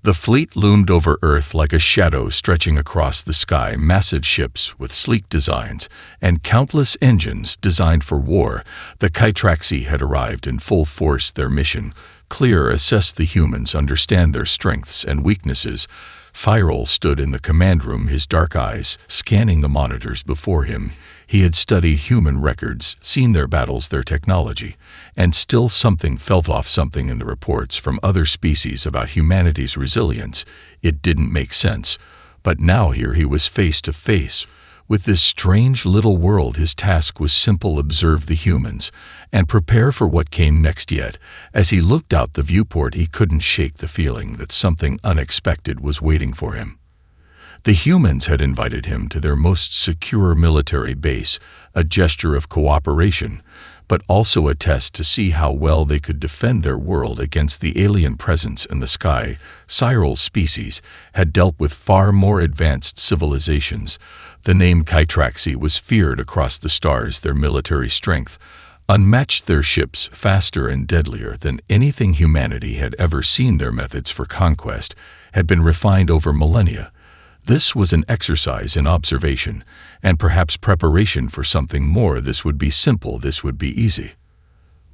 The fleet loomed over Earth like a shadow stretching across the sky, massive ships with sleek designs and countless engines designed for war. The Kytraxi had arrived in full force. Their mission: clear, assess the humans, understand their strengths and weaknesses. Tyrol stood in the command room, his dark eyes scanning the monitors before him. He had studied human records, seen their battles, their technology, and still something felt off, something in the reports from other species about humanity's resilience. It didn't make sense. But now here he was face to face with this strange little world. His task was simple: observe the humans and prepare for what came next. Yet, as he looked out the viewport, he couldn't shake the feeling that something unexpected was waiting for him. The humans had invited him to their most secure military base, a gesture of cooperation, but also a test to see how well they could defend their world against the alien presence in the sky. Cyral's species had dealt with far more advanced civilizations. The name Kytraxi was feared across the stars. Their military strength unmatched, their ships faster and deadlier than anything humanity had ever seen. Their methods for conquest had been refined over millennia. This was an exercise in observation and perhaps preparation for something more. This would be simple, this would be easy.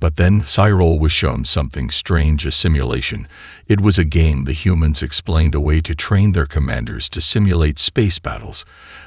But then Cyril was shown something strange, a simulation. It was a game the humans explained, a way to train their commanders to simulate space battles.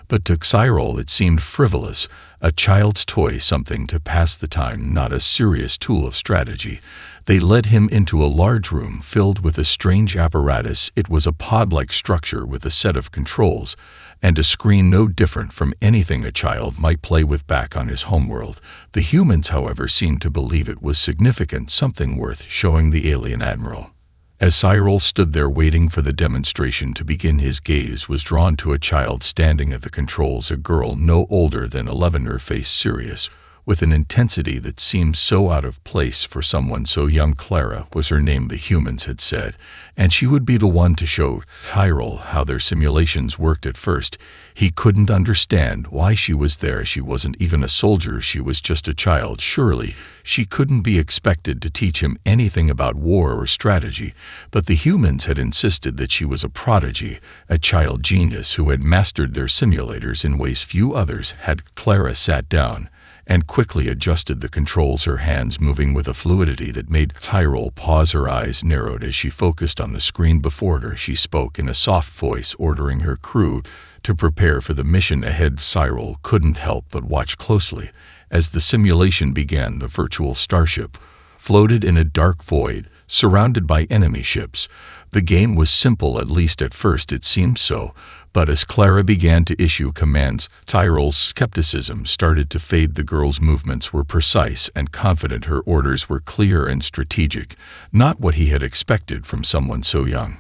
But to Cyril it seemed frivolous, a child's toy, something to pass the time, not a serious tool of strategy. They led him into a large room filled with a strange apparatus. It was a pod-like structure with a set of controls and a screen no different from anything a child might play with back on his homeworld. The humans, however, seemed to believe it was significant, something worth showing the alien admiral. As Cyril stood there waiting for the demonstration to begin, his gaze was drawn to a child standing at the controls, a girl no older than 11, her face serious, with an intensity that seemed so out of place for someone so young. Clara was her name, the humans had said, and she would be the one to show Cyril how their simulations worked. At first, he couldn't understand why she was there. She wasn't even a soldier, she was just a child. Surely, she couldn't be expected to teach him anything about war or strategy, but the humans had insisted that she was a prodigy, a child genius who had mastered their simulators in ways few others had. Clara sat down and quickly adjusted the controls, her hands moving with a fluidity that made Cyril pause. Her eyes narrowed as she focused on the screen before her. She spoke in a soft voice, ordering her crew to prepare for the mission ahead. Cyril couldn't help but watch closely as the simulation began. The virtual starship floated in a dark void, surrounded by enemy ships. The game was simple, at least at first it seemed so, but as Clara began to issue commands, Cyril's skepticism started to fade. The girl's movements were precise and confident, her orders were clear and strategic, not what he had expected from someone so young.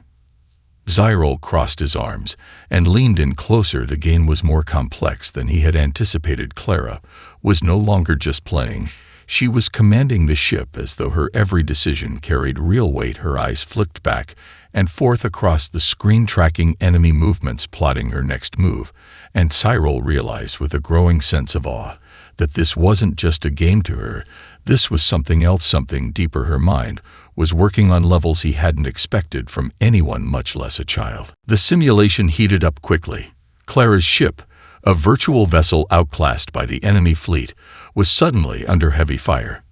Cyril crossed his arms and leaned in closer. The game was more complex than he had anticipated. Clara was no longer just playing. She was commanding the ship as though her every decision carried real weight. Her eyes flicked back and forth across the screen, tracking enemy movements, plotting her next move. And Cyril realized with a growing sense of awe that this wasn't just a game to her. This was something else, something deeper. Her mind was working on levels he hadn't expected from anyone, much less a child. The simulation heated up quickly. Clara's ship, a virtual vessel outclassed by the enemy fleet, was suddenly under heavy fire.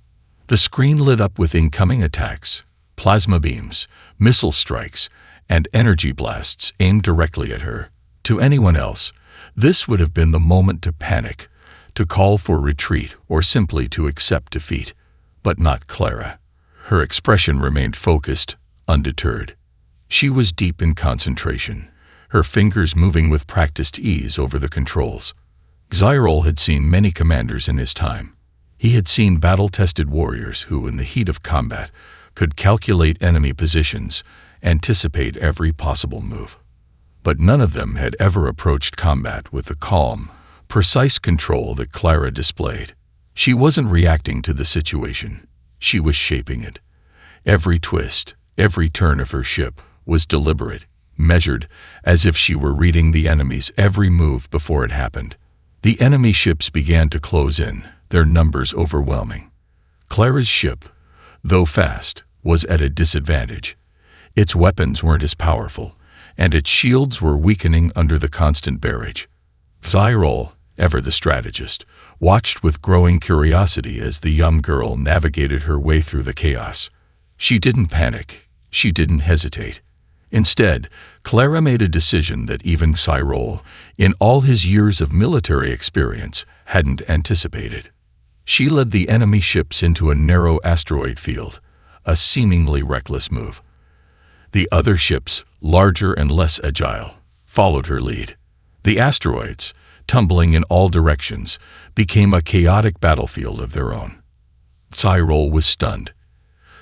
The screen lit up with incoming attacks, plasma beams, missile strikes, and energy blasts aimed directly at her. To anyone else, this would have been the moment to panic, to call for retreat, or simply to accept defeat. But not Clara. Her expression remained focused, undeterred. She was deep in concentration, her fingers moving with practiced ease over the controls. Cyril had seen many commanders in his time. He had seen battle-tested warriors who, in the heat of combat, could calculate enemy positions, anticipate every possible move. But none of them had ever approached combat with the calm, precise control that Clara displayed. She wasn't reacting to the situation. She was shaping it. Every twist, every turn of her ship was deliberate, measured, as if she were reading the enemy's every move before it happened. The enemy ships began to close in, their numbers overwhelming. Clara's ship, though fast, was at a disadvantage. Its weapons weren't as powerful, and its shields were weakening under the constant barrage. Cyril, ever the strategist, watched with growing curiosity as the young girl navigated her way through the chaos. She didn't panic. She didn't hesitate. Instead, Clara made a decision that even Cyril, in all his years of military experience, hadn't anticipated. She led the enemy ships into a narrow asteroid field, a seemingly reckless move. The other ships, larger and less agile, followed her lead. The asteroids, tumbling in all directions, became a chaotic battlefield of their own. Cyril was stunned.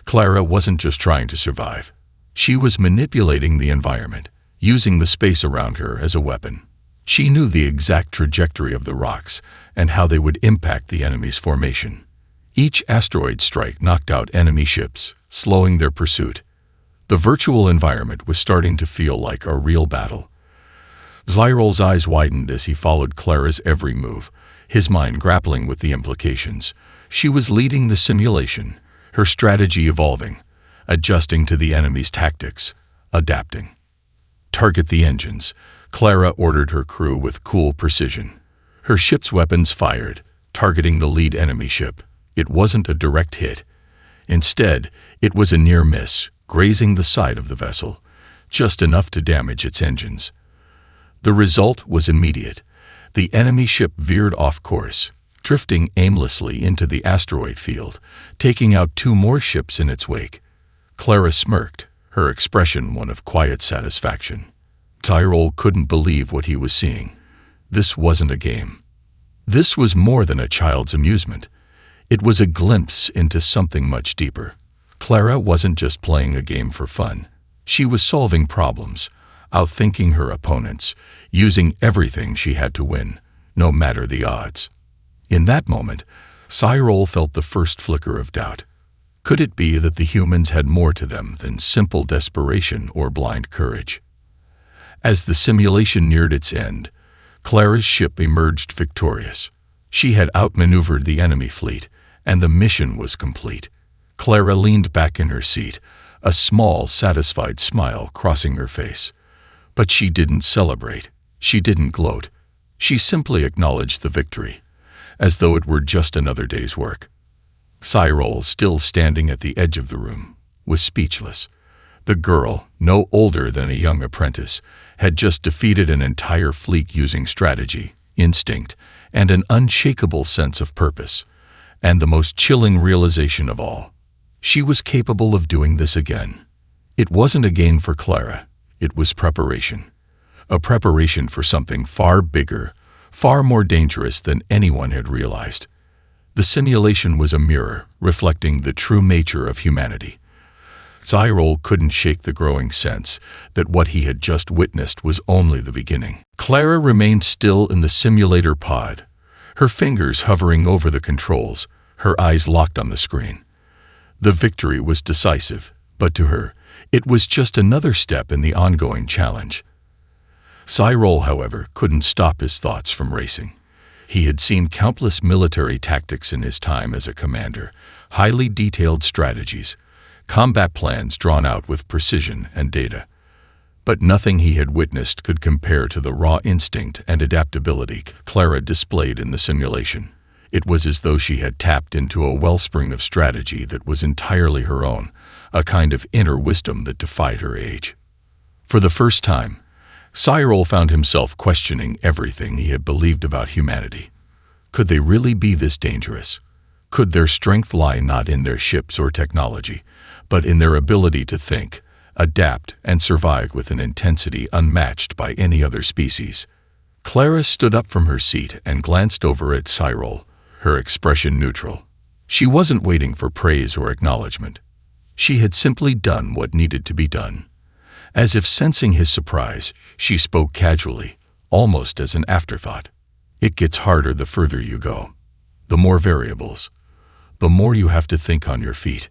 Clara wasn't just trying to survive. She was manipulating the environment, using the space around her as a weapon. She knew the exact trajectory of the rocks and how they would impact the enemy's formation. Each asteroid strike knocked out enemy ships, slowing their pursuit. The virtual environment was starting to feel like a real battle. Cyril's eyes widened as he followed Clara's every move, his mind grappling with the implications. She was leading the simulation, her strategy evolving, adjusting to the enemy's tactics, adapting. "Target the engines," Clara ordered her crew with cool precision. Her ship's weapons fired, targeting the lead enemy ship. It wasn't a direct hit. Instead, it was a near miss, grazing the side of the vessel, just enough to damage its engines. The result was immediate. The enemy ship veered off course, drifting aimlessly into the asteroid field, taking out 2 more ships in its wake. Clara smirked, her expression one of quiet satisfaction. Cyril couldn't believe what he was seeing. This wasn't a game. This was more than a child's amusement. It was a glimpse into something much deeper. Clara wasn't just playing a game for fun. She was solving problems, outthinking her opponents, using everything she had to win, no matter the odds. In that moment, Cyril felt the first flicker of doubt. Could it be that the humans had more to them than simple desperation or blind courage? As the simulation neared its end, Clara's ship emerged victorious. She had outmaneuvered the enemy fleet, and the mission was complete. Clara leaned back in her seat, a small, satisfied smile crossing her face. But she didn't celebrate. She didn't gloat. She simply acknowledged the victory, as though it were just another day's work. Cyril, still standing at the edge of the room, was speechless. The girl, no older than a young apprentice, had just defeated an entire fleet using strategy, instinct, and an unshakable sense of purpose. And the most chilling realization of all, she was capable of doing this again. It wasn't a game for Clara. It was preparation. A preparation for something far bigger, far more dangerous than anyone had realized. The simulation was a mirror, reflecting the true nature of humanity. Cyril couldn't shake the growing sense that what he had just witnessed was only the beginning. Clara remained still in the simulator pod, her fingers hovering over the controls, her eyes locked on the screen. The victory was decisive, but to her, it was just another step in the ongoing challenge. Cyril, however, couldn't stop his thoughts from racing. He had seen countless military tactics in his time as a commander, highly detailed strategies, combat plans drawn out with precision and data. But nothing he had witnessed could compare to the raw instinct and adaptability Clara displayed in the simulation. It was as though she had tapped into a wellspring of strategy that was entirely her own, a kind of inner wisdom that defied her age. For the first time, Cyril found himself questioning everything he had believed about humanity. Could they really be this dangerous? Could their strength lie not in their ships or technology, but in their ability to think, adapt, and survive with an intensity unmatched by any other species? Clara stood up from her seat and glanced over at Cyril, her expression neutral. She wasn't waiting for praise or acknowledgement. She had simply done what needed to be done. As if sensing his surprise, she spoke casually, almost as an afterthought. It gets harder the further you go. The more variables. The more you have to think on your feet.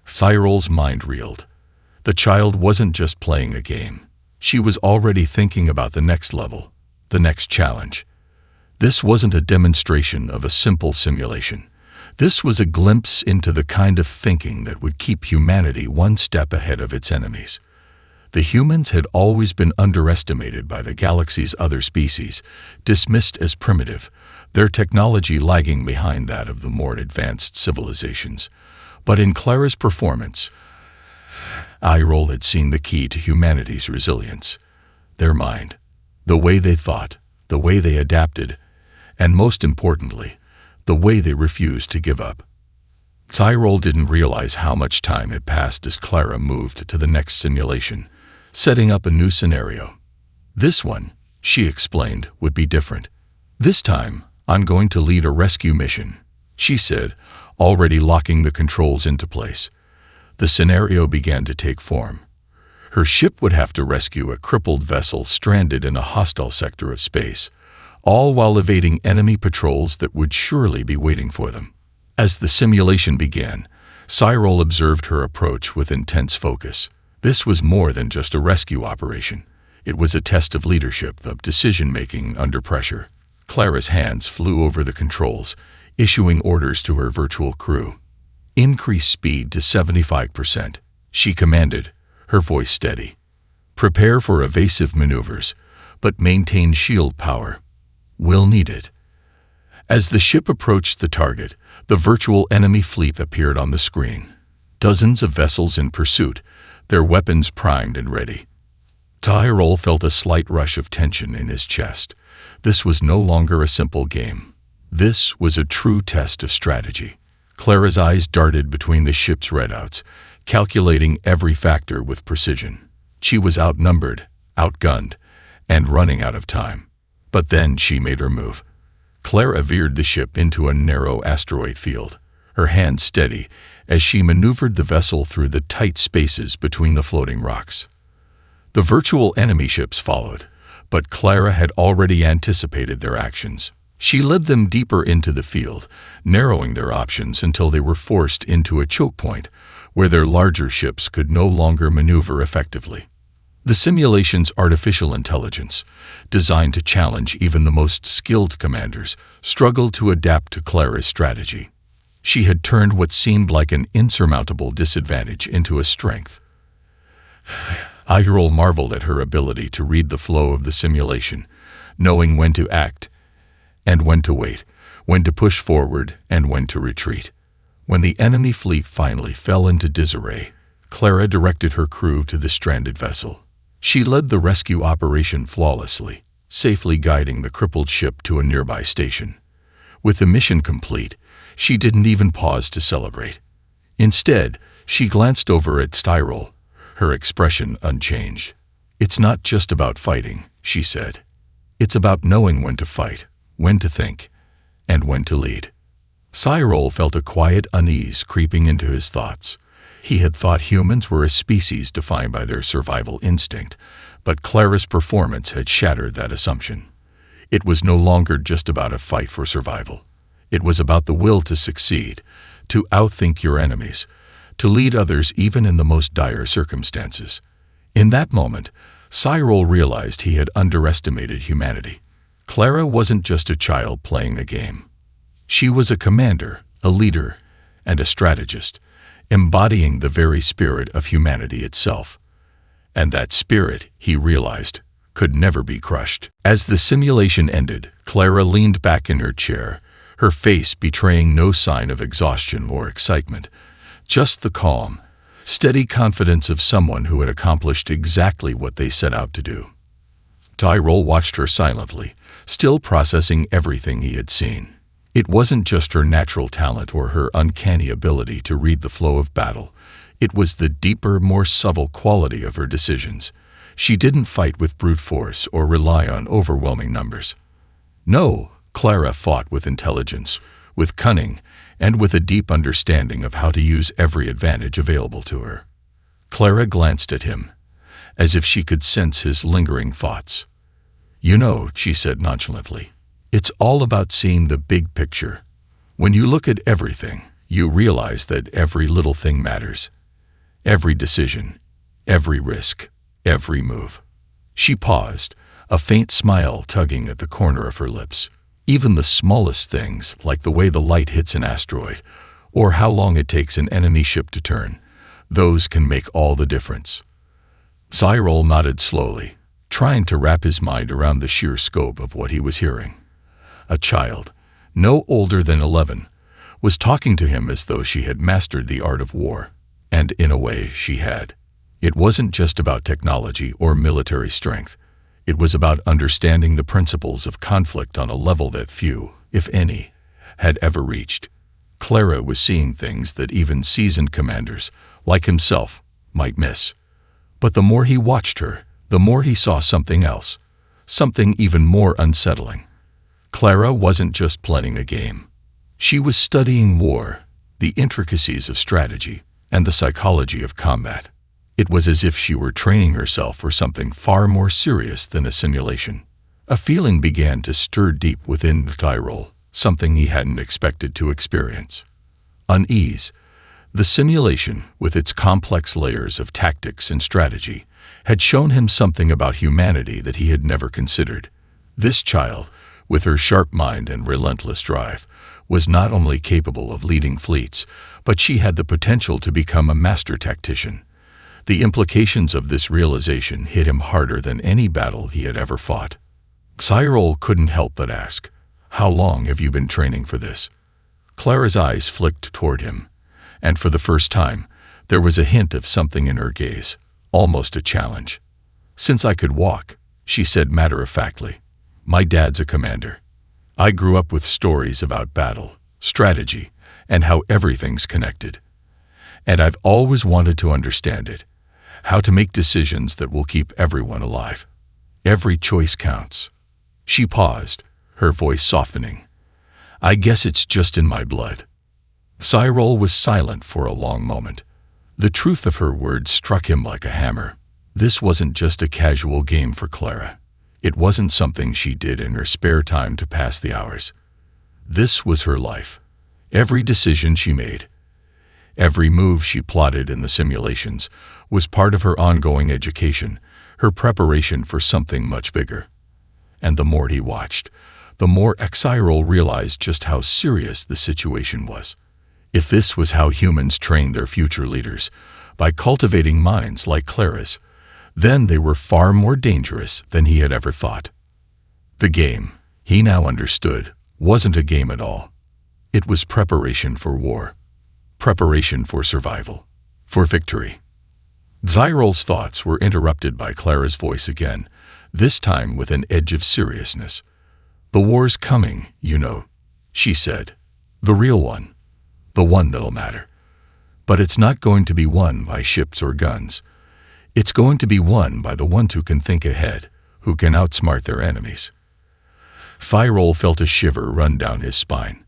Cyril's mind reeled. The child wasn't just playing a game. She was already thinking about the next level, the next challenge. This wasn't a demonstration of a simple simulation. This was a glimpse into the kind of thinking that would keep humanity one step ahead of its enemies. The humans had always been underestimated by the galaxy's other species, dismissed as primitive, their technology lagging behind that of the more advanced civilizations. But in Clara's performance, Admiral had seen the key to humanity's resilience. Their mind, the way they thought, the way they adapted, and most importantly, the way they refused to give up. Admiral didn't realize how much time had passed as Clara moved to the next simulation, setting up a new scenario. This one, she explained, would be different. This time, I'm going to lead a rescue mission, she said, already locking the controls into place. The scenario began to take form. Her ship would have to rescue a crippled vessel stranded in a hostile sector of space, all while evading enemy patrols that would surely be waiting for them. As the simulation began, Cyril observed her approach with intense focus. This was more than just a rescue operation. It was a test of leadership, of decision-making under pressure. Clara's hands flew over the controls, issuing orders to her virtual crew. Increase speed to 75%, she commanded, her voice steady. Prepare for evasive maneuvers, but maintain shield power. We'll need it. As the ship approached the target, the virtual enemy fleet appeared on the screen. Dozens of vessels in pursuit, their weapons primed and ready. Tyrol felt a slight rush of tension in his chest. This was no longer a simple game. This was a true test of strategy. Clara's eyes darted between the ship's readouts, calculating every factor with precision. She was outnumbered, outgunned, and running out of time. But then she made her move. Clara veered the ship into a narrow asteroid field, her hands steady as she maneuvered the vessel through the tight spaces between the floating rocks. The virtual enemy ships followed, but Clara had already anticipated their actions. She led them deeper into the field, narrowing their options until they were forced into a choke point where their larger ships could no longer maneuver effectively. The simulation's artificial intelligence, designed to challenge even the most skilled commanders, struggled to adapt to Clara's strategy. She had turned what seemed like an insurmountable disadvantage into a strength. Admiral marveled at her ability to read the flow of the simulation, knowing when to act and when to wait, when to push forward and when to retreat. When the enemy fleet finally fell into disarray, Clara directed her crew to the stranded vessel. She led the rescue operation flawlessly, safely guiding the crippled ship to a nearby station. With the mission complete, she didn't even pause to celebrate. Instead, she glanced over at Styrol, her expression unchanged. "It's not just about fighting," she said. "It's about knowing when to fight, when to think, and when to lead." Cyril felt a quiet unease creeping into his thoughts. He had thought humans were a species defined by their survival instinct, but Clara's performance had shattered that assumption. It was no longer just about a fight for survival. It was about the will to succeed, to outthink your enemies, to lead others even in the most dire circumstances. In that moment, Cyril realized he had underestimated humanity. Clara wasn't just a child playing a game. She was a commander, a leader, and a strategist, embodying the very spirit of humanity itself. And that spirit, he realized, could never be crushed. As the simulation ended, Clara leaned back in her chair, her face betraying no sign of exhaustion or excitement, just the calm, steady confidence of someone who had accomplished exactly what they set out to do. Tyrol watched her silently, still processing everything he had seen. It wasn't just her natural talent or her uncanny ability to read the flow of battle. It was the deeper, more subtle quality of her decisions. She didn't fight with brute force or rely on overwhelming numbers. No, Clara fought with intelligence, with cunning, and with a deep understanding of how to use every advantage available to her. Clara glanced at him, as if she could sense his lingering thoughts. "You know," she said nonchalantly, "it's all about seeing the big picture. When you look at everything, you realize that every little thing matters. Every decision, every risk, every move." She paused, a faint smile tugging at the corner of her lips. Even the smallest things, like the way the light hits an asteroid, or how long it takes an enemy ship to turn, those can make all the difference. Cyril nodded slowly, trying to wrap his mind around the sheer scope of what he was hearing. A child, no older than 11, was talking to him as though she had mastered the art of war, and in a way she had. It wasn't just about technology or military strength. It was about understanding the principles of conflict on a level that few, if any, had ever reached. Clara was seeing things that even seasoned commanders, like himself, might miss. But the more he watched her, the more he saw something else, something even more unsettling. Clara wasn't just playing a game. She was studying war, the intricacies of strategy, and the psychology of combat. It was as if she were training herself for something far more serious than a simulation. A feeling began to stir deep within Cyril, something he hadn't expected to experience. Unease. The simulation, with its complex layers of tactics and strategy, had shown him something about humanity that he had never considered. This child, with her sharp mind and relentless drive, was not only capable of leading fleets, but she had the potential to become a master tactician. The implications of this realization hit him harder than any battle he had ever fought. Cyril couldn't help but ask, "How long have you been training for this?" Clara's eyes flicked toward him, and for the first time, there was a hint of something in her gaze, almost a challenge. "Since I could walk," she said matter-of-factly. "My dad's a commander. I grew up with stories about battle, strategy, and how everything's connected. And I've always wanted to understand it, how to make decisions that will keep everyone alive. Every choice counts." She paused, her voice softening. "I guess it's just in my blood." Cyril was silent for a long moment. The truth of her words struck him like a hammer. This wasn't just a casual game for Clara. It wasn't something she did in her spare time to pass the hours. This was her life. Every decision she made, every move she plotted in the simulations, was part of her ongoing education, her preparation for something much bigger. And the more he watched, the more Cyril realized just how serious the situation was. If this was how humans trained their future leaders, by cultivating minds like Clara's, then they were far more dangerous than he had ever thought. The game, he now understood, wasn't a game at all. It was preparation for war, preparation for survival, for victory. Cyril's thoughts were interrupted by Clara's voice again, this time with an edge of seriousness. "The war's coming, you know," she said. "The real one. The one that'll matter. But it's not going to be won by ships or guns. It's going to be won by the ones who can think ahead, who can outsmart their enemies." Cyril felt a shiver run down his spine.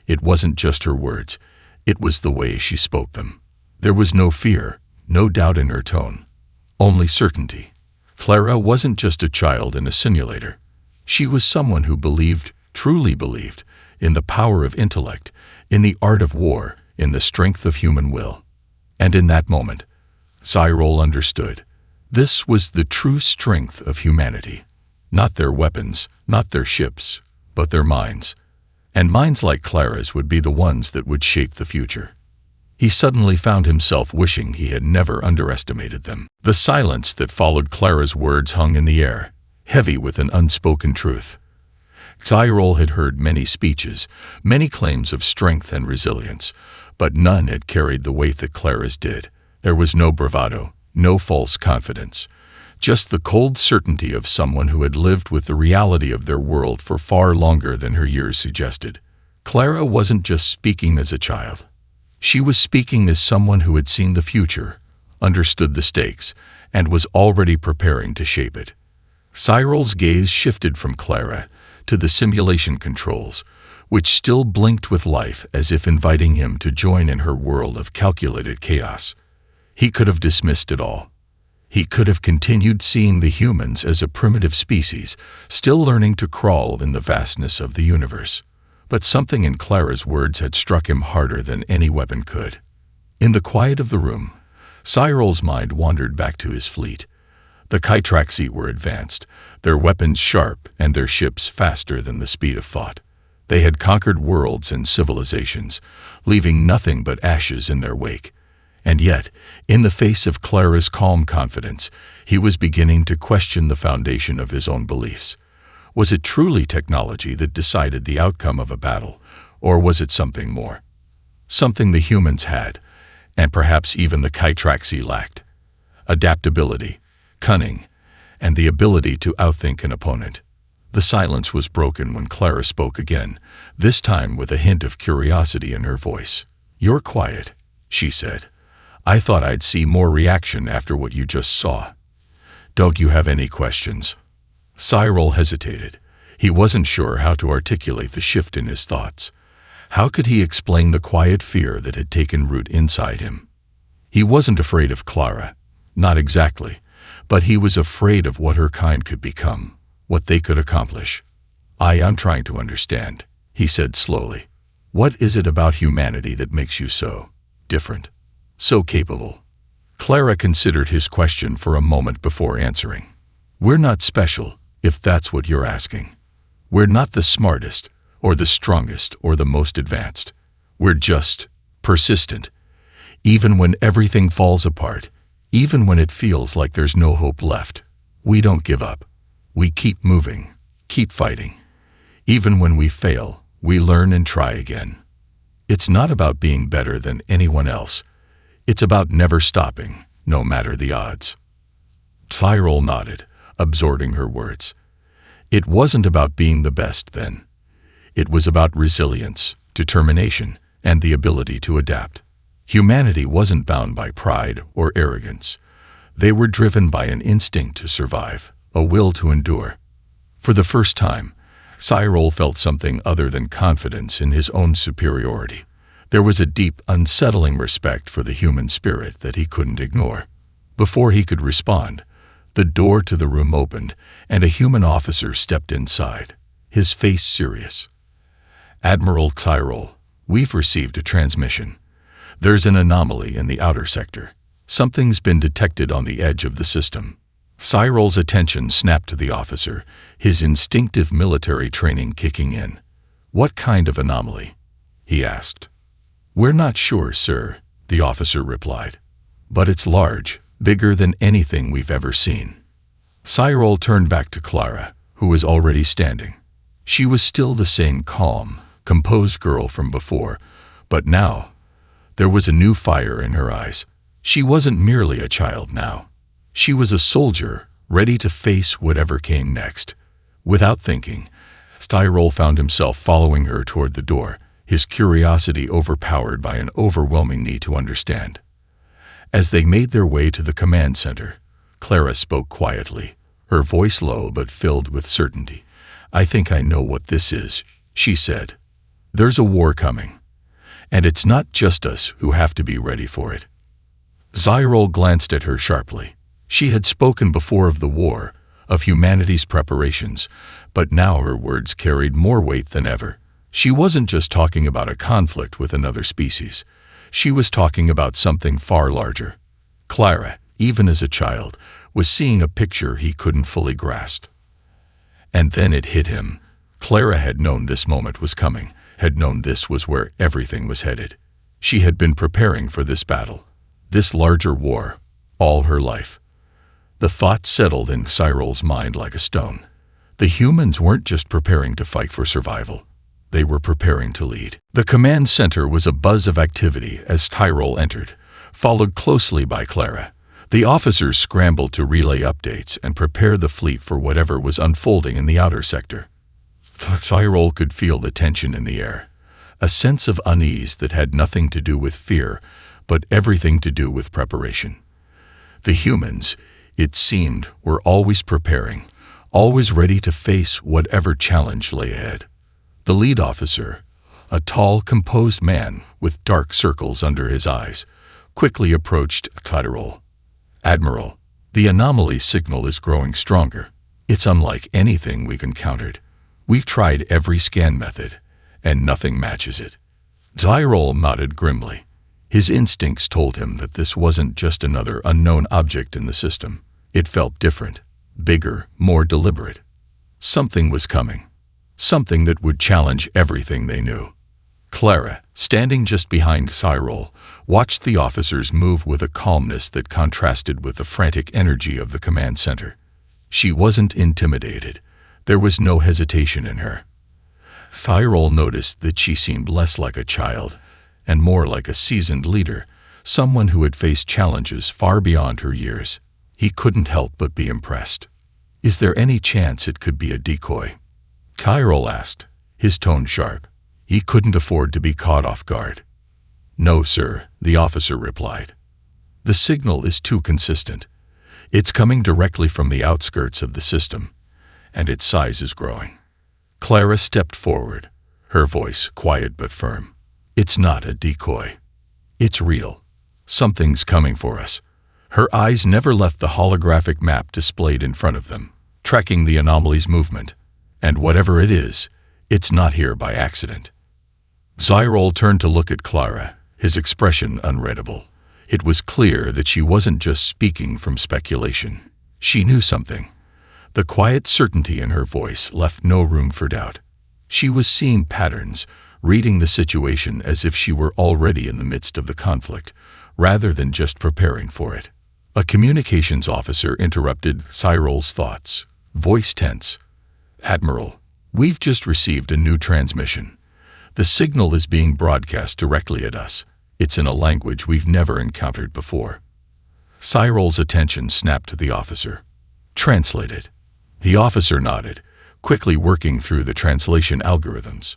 It wasn't just her words, it was the way she spoke them. There was no fear, no doubt in her tone, only certainty. Clara wasn't just a child in a simulator. She was someone who believed, truly believed, in the power of intellect, in the art of war, in the strength of human will. And in that moment, Cyril understood. This was the true strength of humanity. Not their weapons, not their ships, but their minds. And minds like Clara's would be the ones that would shape the future. He suddenly found himself wishing he had never underestimated them. The silence that followed Clara's words hung in the air, heavy with an unspoken truth. Cyril had heard many speeches, many claims of strength and resilience, but none had carried the weight that Clara's did. There was no bravado, no false confidence, just the cold certainty of someone who had lived with the reality of their world for far longer than her years suggested. Clara wasn't just speaking as a child. She was speaking as someone who had seen the future, understood the stakes, and was already preparing to shape it. Cyril's gaze shifted from Clara to the simulation controls, which still blinked with life as if inviting him to join in her world of calculated chaos. He could have dismissed it all. He could have continued seeing the humans as a primitive species, still learning to crawl in the vastness of the universe. But something in Clara's words had struck him harder than any weapon could. In the quiet of the room, Cyril's mind wandered back to his fleet. The Kytraxi were advanced, their weapons sharp and their ships faster than the speed of thought. They had conquered worlds and civilizations, leaving nothing but ashes in their wake. And yet, in the face of Clara's calm confidence, he was beginning to question the foundation of his own beliefs. Was it truly technology that decided the outcome of a battle, or was it something more? Something the humans had, and perhaps even the Kytraxi lacked. Adaptability, cunning, and the ability to outthink an opponent. The silence was broken when Clara spoke again, this time with a hint of curiosity in her voice. "You're quiet," she said. "I thought I'd see more reaction after what you just saw. Don't you have any questions?" Cyril hesitated. He wasn't sure how to articulate the shift in his thoughts. How could he explain the quiet fear that had taken root inside him? He wasn't afraid of Clara, not exactly, but he was afraid of what her kind could become, what they could accomplish. I'm trying to understand," he said slowly. "What is it about humanity that makes you so different, so capable?" Clara considered his question for a moment before answering. "We're not special, if that's what you're asking. We're not the smartest, or the strongest, or the most advanced. We're just persistent. Even when everything falls apart, even when it feels like there's no hope left, we don't give up. We keep moving, keep fighting. Even when we fail, we learn and try again. It's not about being better than anyone else. It's about never stopping, no matter the odds." Cyril nodded, absorbing her words. It wasn't about being the best then. It was about resilience, determination, and the ability to adapt. Humanity wasn't bound by pride or arrogance. They were driven by an instinct to survive, a will to endure. For the first time, Cyril felt something other than confidence in his own superiority. There was a deep, unsettling respect for the human spirit that he couldn't ignore. Before he could respond, the door to the room opened, and a human officer stepped inside, his face serious. "Admiral Cyril, we've received a transmission. There's an anomaly in the outer sector. Something's been detected on the edge of the system." Cyril's attention snapped to the officer, his instinctive military training kicking in. "What kind of anomaly?" he asked. "We're not sure, sir," the officer replied. "But it's large, bigger than anything we've ever seen." Cyril turned back to Clara, who was already standing. She was still the same calm, composed girl from before, but now there was a new fire in her eyes. She wasn't merely a child now. She was a soldier, ready to face whatever came next. Without thinking, Cyril found himself following her toward the door, his curiosity overpowered by an overwhelming need to understand. As they made their way to the command center, Clara spoke quietly, her voice low but filled with certainty. "I think I know what this is," she said. "There's a war coming, and it's not just us who have to be ready for it." Cyril glanced at her sharply. She had spoken before of the war, of humanity's preparations, but now her words carried more weight than ever. She wasn't just talking about a conflict with another species. She was talking about something far larger. Clara, even as a child, was seeing a picture he couldn't fully grasp. And then it hit him. Clara had known this moment was coming, had known this was where everything was headed. She had been preparing for this battle, this larger war, all her life. The thought settled in Cyril's mind like a stone. The humans weren't just preparing to fight for survival. They were preparing to lead. The command center was a buzz of activity as Cyril entered, followed closely by Clara. The officers scrambled to relay updates and prepare the fleet for whatever was unfolding in the outer sector. Cyril could feel the tension in the air, a sense of unease that had nothing to do with fear, but everything to do with preparation. The humans, it seemed, were always preparing, always ready to face whatever challenge lay ahead. The lead officer, a tall, composed man with dark circles under his eyes, quickly approached Cyril. "Admiral, the anomaly signal is growing stronger. It's unlike anything we've encountered. We've tried every scan method, and nothing matches it." Cyril nodded grimly. His instincts told him that this wasn't just another unknown object in the system. It felt different, bigger, more deliberate. Something was coming. Something that would challenge everything they knew. Clara, standing just behind Cyril, watched the officers move with a calmness that contrasted with the frantic energy of the command center. She wasn't intimidated. There was no hesitation in her. Cyril noticed that she seemed less like a child and more like a seasoned leader, someone who had faced challenges far beyond her years. He couldn't help but be impressed. "Is there any chance it could be a decoy?" Cyril asked, his tone sharp. He couldn't afford to be caught off guard. "No, sir," the officer replied. "The signal is too consistent. It's coming directly from the outskirts of the system, and its size is growing." Clara stepped forward, her voice quiet but firm. "It's not a decoy. It's real. Something's coming for us." Her eyes never left the holographic map displayed in front of them, tracking the anomaly's movement. And whatever it is, it's not here by accident. Cyril turned to look at Clara, his expression unreadable. It was clear that she wasn't just speaking from speculation. She knew something. The quiet certainty in her voice left no room for doubt. She was seeing patterns, reading the situation as if she were already in the midst of the conflict, rather than just preparing for it. A communications officer interrupted Cyril's thoughts, voice tense. "Admiral, we've just received a new transmission. The signal is being broadcast directly at us. It's in a language we've never encountered before." Cyril's attention snapped to the officer. "Translate it." The officer nodded, quickly working through the translation algorithms.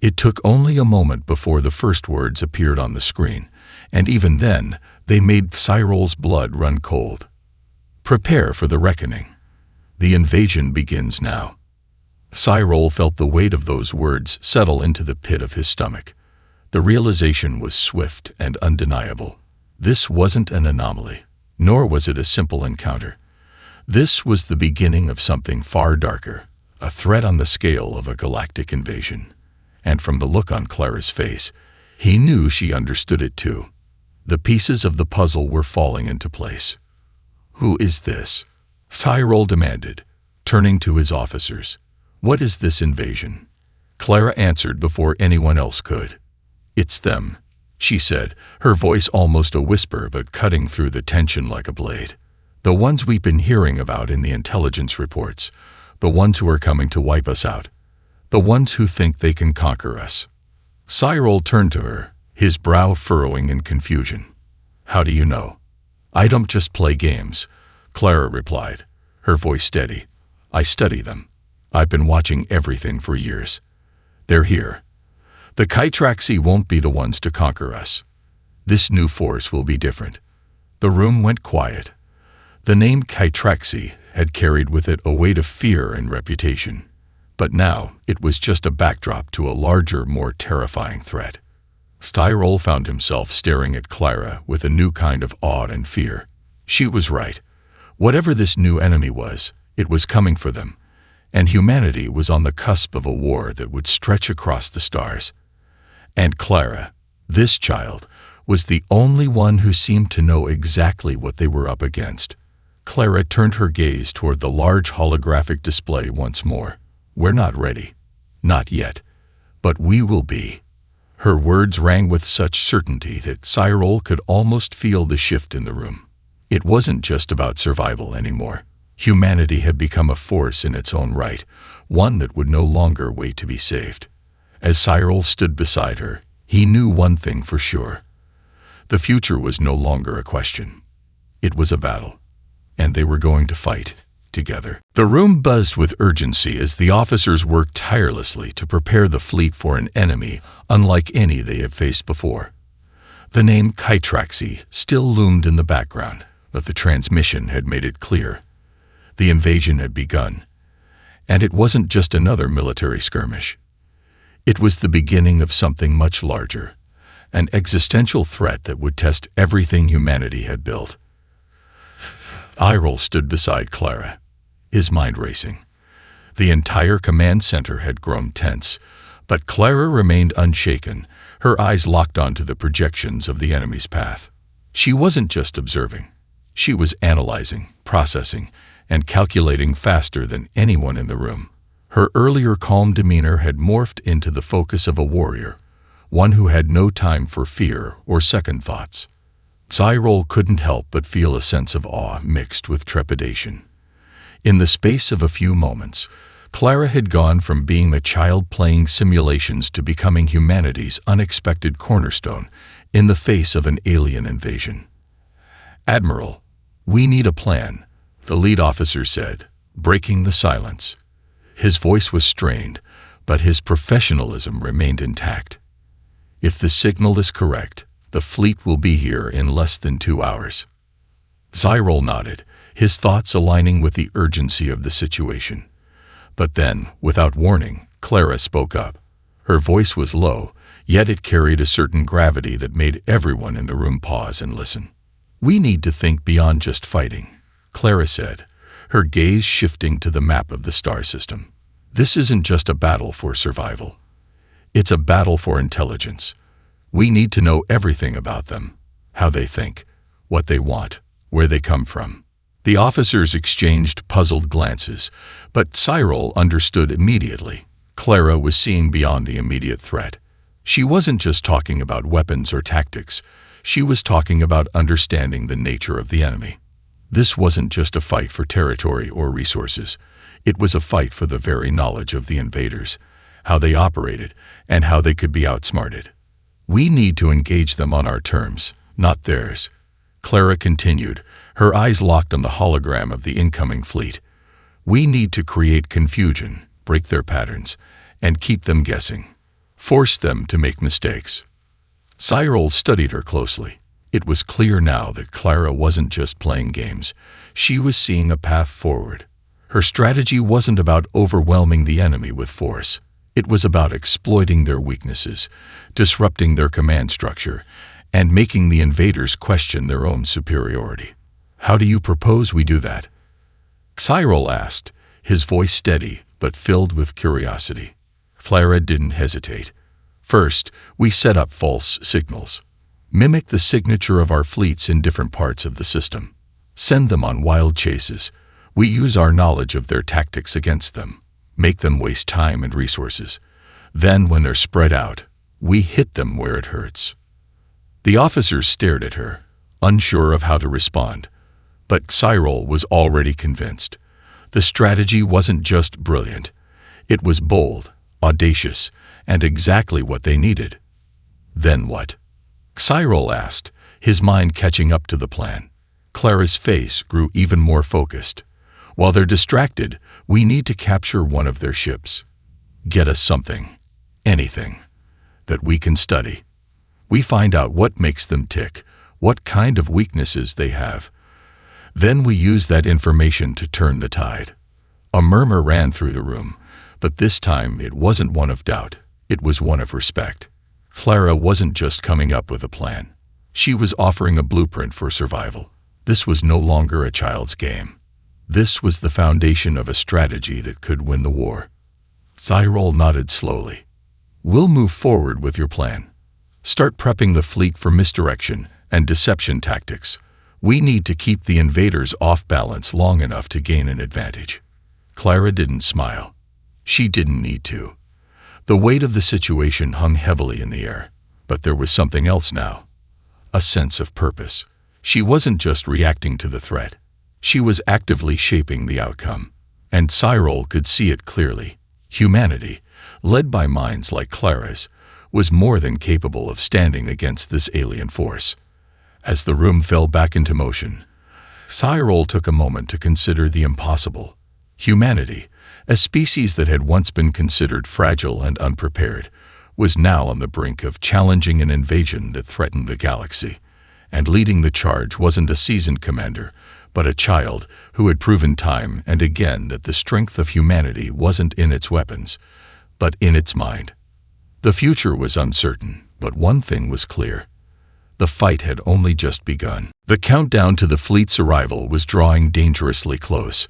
It took only a moment before the first words appeared on the screen, and even then, they made Cyril's blood run cold. "Prepare for the reckoning. The invasion begins now." Cyril felt the weight of those words settle into the pit of his stomach. The realization was swift and undeniable. This wasn't an anomaly, nor was it a simple encounter. This was the beginning of something far darker, a threat on the scale of a galactic invasion. And from the look on Clara's face, he knew she understood it too. The pieces of the puzzle were falling into place. "Who is this?" Cyril demanded, turning to his officers. "What is this invasion?" Clara answered before anyone else could. "It's them," she said, her voice almost a whisper but cutting through the tension like a blade. "The ones we've been hearing about in the intelligence reports, the ones who are coming to wipe us out, the ones who think they can conquer us." Cyril turned to her, his brow furrowing in confusion. "How do you know?" "I don't just play games," Clara replied, her voice steady. "I study them. I've been watching everything for years. They're here. The Kytraxi won't be the ones to conquer us. This new force will be different." The room went quiet. The name Kytraxi had carried with it a weight of fear and reputation, but now it was just a backdrop to a larger, more terrifying threat. Cyril found himself staring at Clara with a new kind of awe and fear. She was right. Whatever this new enemy was, it was coming for them, and humanity was on the cusp of a war that would stretch across the stars. And Clara, this child, was the only one who seemed to know exactly what they were up against. Clara turned her gaze toward the large holographic display once more. "We're not ready. Not yet. But we will be." Her words rang with such certainty that Cyril could almost feel the shift in the room. It wasn't just about survival anymore. Humanity had become a force in its own right, one that would no longer wait to be saved. As Cyril stood beside her, he knew one thing for sure. The future was no longer a question. It was a battle, and they were going to fight together. The room buzzed with urgency as the officers worked tirelessly to prepare the fleet for an enemy unlike any they had faced before. The name Kytraxi still loomed in the background, but the transmission had made it clear. The invasion had begun, and it wasn't just another military skirmish. It was the beginning of something much larger, an existential threat that would test everything humanity had built. Cyril stood beside Clara, his mind racing. The entire command center had grown tense, but Clara remained unshaken, her eyes locked onto the projections of the enemy's path. She wasn't just observing. She was analyzing, processing, and calculating faster than anyone in the room. Her earlier calm demeanor had morphed into the focus of a warrior, one who had no time for fear or second thoughts. Cyril couldn't help but feel a sense of awe mixed with trepidation. In the space of a few moments, Clara had gone from being a child playing simulations to becoming humanity's unexpected cornerstone in the face of an alien invasion. "Admiral, we need a plan," the lead officer said, breaking the silence. His voice was strained, but his professionalism remained intact. "If the signal is correct, the fleet will be here in less than 2 hours." Cyril nodded, his thoughts aligning with the urgency of the situation. But then, without warning, Clara spoke up. Her voice was low, yet it carried a certain gravity that made everyone in the room pause and listen. "We need to think beyond just fighting," Clara said, her gaze shifting to the map of the star system. "This isn't just a battle for survival. It's a battle for intelligence. We need to know everything about them, how they think, what they want, where they come from." The officers exchanged puzzled glances, but Cyril understood immediately. Clara was seeing beyond the immediate threat. She wasn't just talking about weapons or tactics. She was talking about understanding the nature of the enemy. This wasn't just a fight for territory or resources. It was a fight for the very knowledge of the invaders, how they operated, and how they could be outsmarted. "We need to engage them on our terms, not theirs," Clara continued, her eyes locked on the hologram of the incoming fleet. "We need to create confusion, break their patterns, and keep them guessing. Force them to make mistakes." Cyril studied her closely. It was clear now that Clara wasn't just playing games. She was seeing a path forward. Her strategy wasn't about overwhelming the enemy with force. It was about exploiting their weaknesses, disrupting their command structure, and making the invaders question their own superiority. "How do you propose we do that?" Cyril asked, his voice steady but filled with curiosity. Clara didn't hesitate. "First, we set up false signals. Mimic the signature of our fleets in different parts of the system. Send them on wild chases. We use our knowledge of their tactics against them. Make them waste time and resources. Then, when they're spread out, we hit them where it hurts." The officers stared at her, unsure of how to respond. But Cyril was already convinced. The strategy wasn't just brilliant. It was bold, audacious, and exactly what they needed. "Then what?" Cyril asked, his mind catching up to the plan. Clara's face grew even more focused. "While they're distracted, we need to capture one of their ships. Get us something, anything, that we can study. We find out what makes them tick, what kind of weaknesses they have. Then we use that information to turn the tide." A murmur ran through the room, but this time it wasn't one of doubt. It was one of respect. Clara wasn't just coming up with a plan. She was offering a blueprint for survival. This was no longer a child's game. This was the foundation of a strategy that could win the war. Cyril nodded slowly. "We'll move forward with your plan. Start prepping the fleet for misdirection and deception tactics. We need to keep the invaders off balance long enough to gain an advantage." Clara didn't smile. She didn't need to. The weight of the situation hung heavily in the air. But there was something else now. A sense of purpose. She wasn't just reacting to the threat. She was actively shaping the outcome. And Cyril could see it clearly. Humanity, led by minds like Clara's, was more than capable of standing against this alien force. As the room fell back into motion, Cyril took a moment to consider the impossible. Humanity, a species that had once been considered fragile and unprepared, was now on the brink of challenging an invasion that threatened the galaxy. And leading the charge wasn't a seasoned commander, but a child who had proven time and again that the strength of humanity wasn't in its weapons, but in its mind. The future was uncertain, but one thing was clear. The fight had only just begun. The countdown to the fleet's arrival was drawing dangerously close.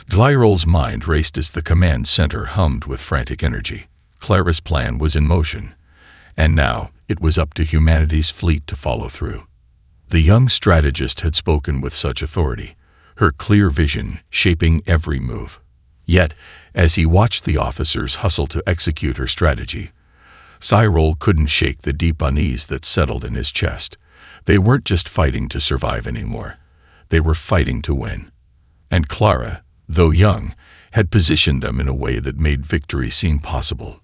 Cyril's mind raced as the command center hummed with frantic energy. Clara's plan was in motion, and now it was up to humanity's fleet to follow through. The young strategist had spoken with such authority, her clear vision shaping every move. Yet, as he watched the officers hustle to execute her strategy, Cyril couldn't shake the deep unease that settled in his chest. They weren't just fighting to survive anymore. They were fighting to win. And Clara, though young, had positioned them in a way that made victory seem possible.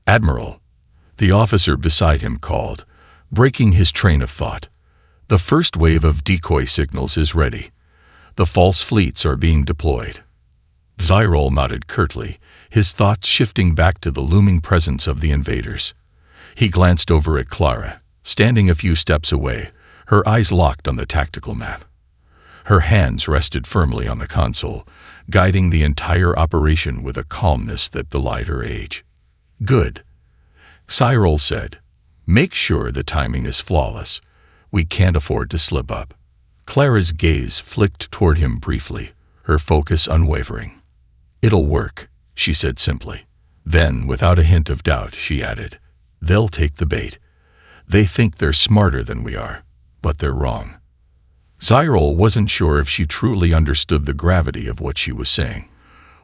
"Admiral," the officer beside him called, breaking his train of thought. "The first wave of decoy signals is ready. The false fleets are being deployed." Cyril nodded curtly, his thoughts shifting back to the looming presence of the invaders. He glanced over at Clara, standing a few steps away, her eyes locked on the tactical map. Her hands rested firmly on the console, guiding the entire operation with a calmness that belied her age. "Good," Cyril said. "Make sure the timing is flawless. We can't afford to slip up." Clara's gaze flicked toward him briefly, her focus unwavering. "It'll work," she said simply. Then, without a hint of doubt, she added, "They'll take the bait. They think they're smarter than we are, but they're wrong." Cyril wasn't sure if she truly understood the gravity of what she was saying,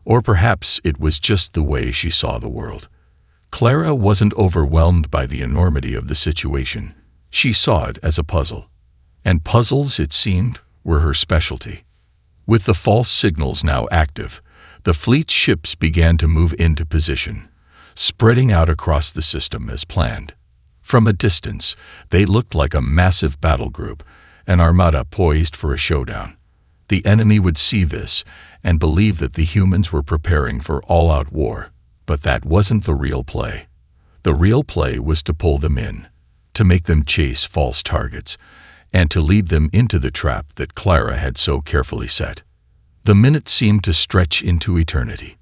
or perhaps it was just the way she saw the world. Clara wasn't overwhelmed by the enormity of the situation. She saw it as a puzzle. And puzzles, it seemed, were her specialty. With the false signals now active, the fleet's ships began to move into position, spreading out across the system as planned. From a distance, they looked like a massive battle group, an armada poised for a showdown. The enemy would see this and believe that the humans were preparing for all-out war. But that wasn't the real play. The real play was to pull them in, to make them chase false targets, and to lead them into the trap that Clara had so carefully set. The minutes seemed to stretch into eternity.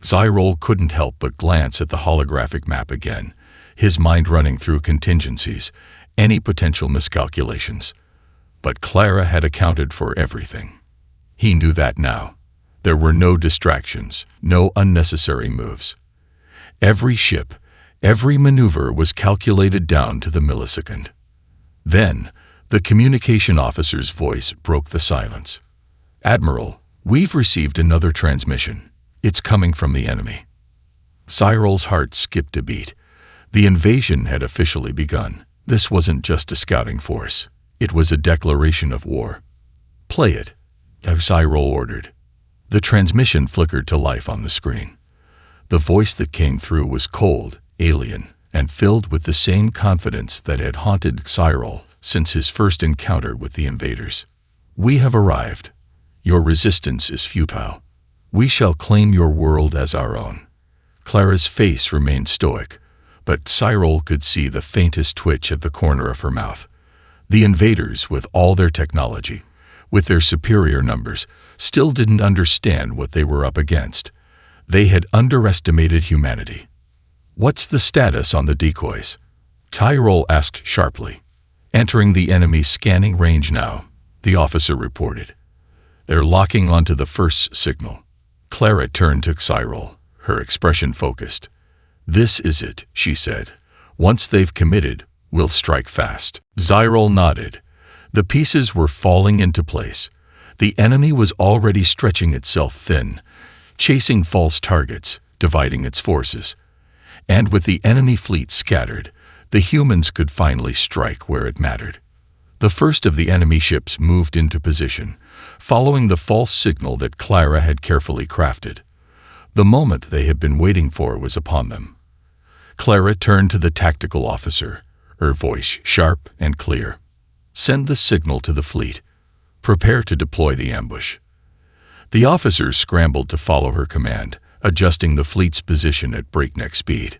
Cyril couldn't help but glance at the holographic map again, his mind running through contingencies, any potential miscalculations. But Clara had accounted for everything. He knew that now. There were no distractions, no unnecessary moves. Every ship, every maneuver was calculated down to the millisecond. Then, the communication officer's voice broke the silence. "Admiral, we've received another transmission. It's coming from the enemy." Cyril's heart skipped a beat. The invasion had officially begun. This wasn't just a scouting force. It was a declaration of war. "Play it," Cyril ordered. The transmission flickered to life on the screen. The voice that came through was cold, alien, and filled with the same confidence that had haunted Cyril since his first encounter with the invaders. "We have arrived. Your resistance is futile. We shall claim your world as our own." Clara's face remained stoic, but Cyril could see the faintest twitch at the corner of her mouth. The invaders, with all their technology, with their superior numbers, still didn't understand what they were up against. They had underestimated humanity. "What's the status on the decoys?" Cyril asked sharply. "Entering the enemy's scanning range now," the officer reported. "They're locking onto the first signal." Clara turned to Cyril, her expression focused. "This is it," she said. "Once they've committed, we'll strike fast." Cyril nodded. The pieces were falling into place. The enemy was already stretching itself thin, chasing false targets, dividing its forces. And with the enemy fleet scattered, the humans could finally strike where it mattered. The first of the enemy ships moved into position, following the false signal that Clara had carefully crafted. The moment they had been waiting for was upon them. Clara turned to the tactical officer, her voice sharp and clear. "Send the signal to the fleet. Prepare to deploy the ambush." The officers scrambled to follow her command, adjusting the fleet's position at breakneck speed.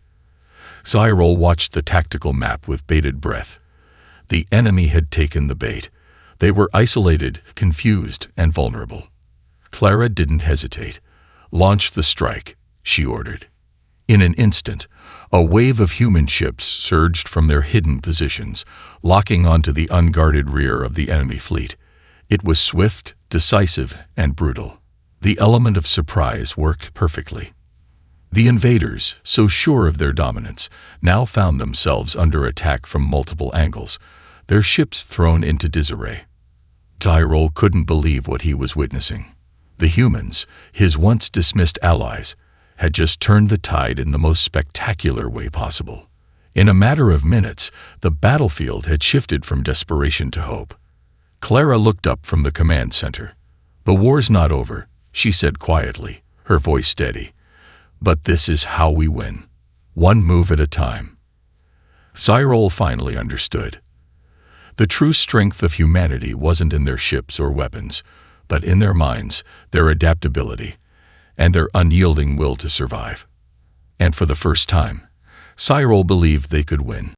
Cyril watched the tactical map with bated breath. The enemy had taken the bait. They were isolated, confused, and vulnerable. Clara didn't hesitate. "Launch the strike," she ordered. In an instant, a wave of human ships surged from their hidden positions, locking onto the unguarded rear of the enemy fleet. It was swift, decisive, and brutal. The element of surprise worked perfectly. The invaders, so sure of their dominance, now found themselves under attack from multiple angles. their ships thrown into disarray. Tyrol couldn't believe what he was witnessing. The humans, his once dismissed allies, had just turned the tide in the most spectacular way possible. In a matter of minutes, the battlefield had shifted from desperation to hope. Clara looked up from the command center. "The war's not over," she said quietly, her voice steady. "But this is how we win. One move at a time." Cyril finally understood. The true strength of humanity wasn't in their ships or weapons, but in their minds, their adaptability, and their unyielding will to survive. And for the first time, Cyril believed they could win.